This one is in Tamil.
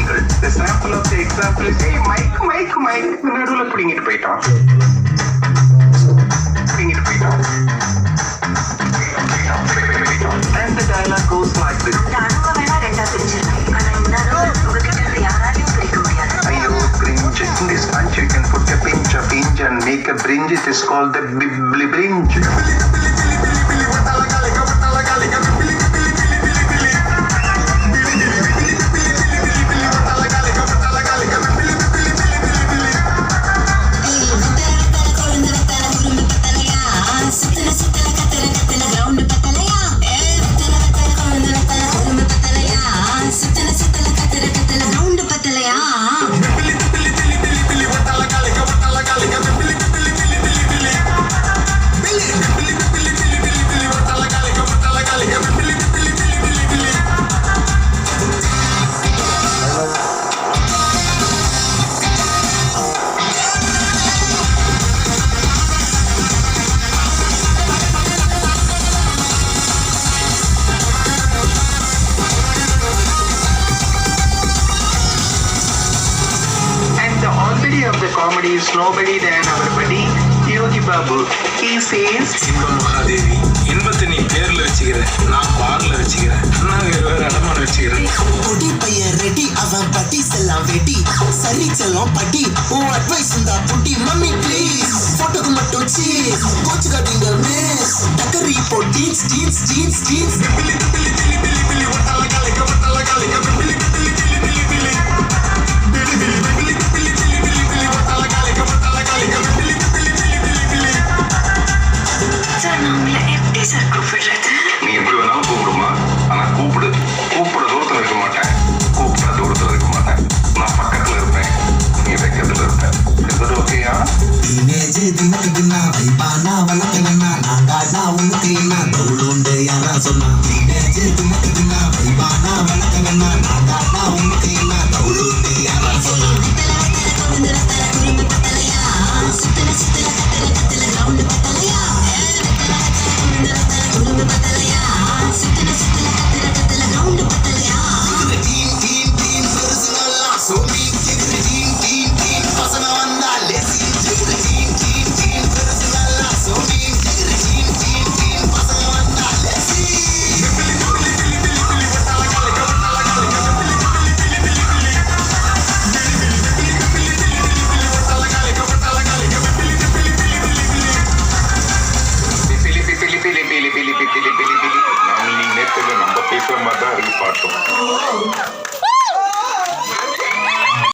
கவனிங்கள். The sample of the example is, hey, Mike, நடுவுல பிடிங்கிட்டு போயிட்டான். And the dialogue goes like this. ஐயோ, cringe. In this punch you can put a pinch of inch and make a bringe. It is called the bringe. Of the comedy is nobody than our buddy Yogi Babu. He says, இன்ப மகாதேவி, இன்பத்தை நீ பேர்ல வச்சுக்கிற, நான் பார்ல வச்சுக்கிறேன், நான் வேற இடமான வச்சுக்கிறேன். பொடி பையன் ரெடி, அவன் பட்டிஸ் எல்லாம் வெடி, சரி செல்லம் பட்டி, உன் அட்வைஸ் இருந்தா புட்டி, மம்மி ப்ளீஸ் போட்டோக்கு மட்டும் சீஸ், கோச்சு காட்டிங்க மிஸ், டக்கரி இப்போ டீன்ஸ் டீன்ஸ் டீன்ஸ் டீன்ஸ்.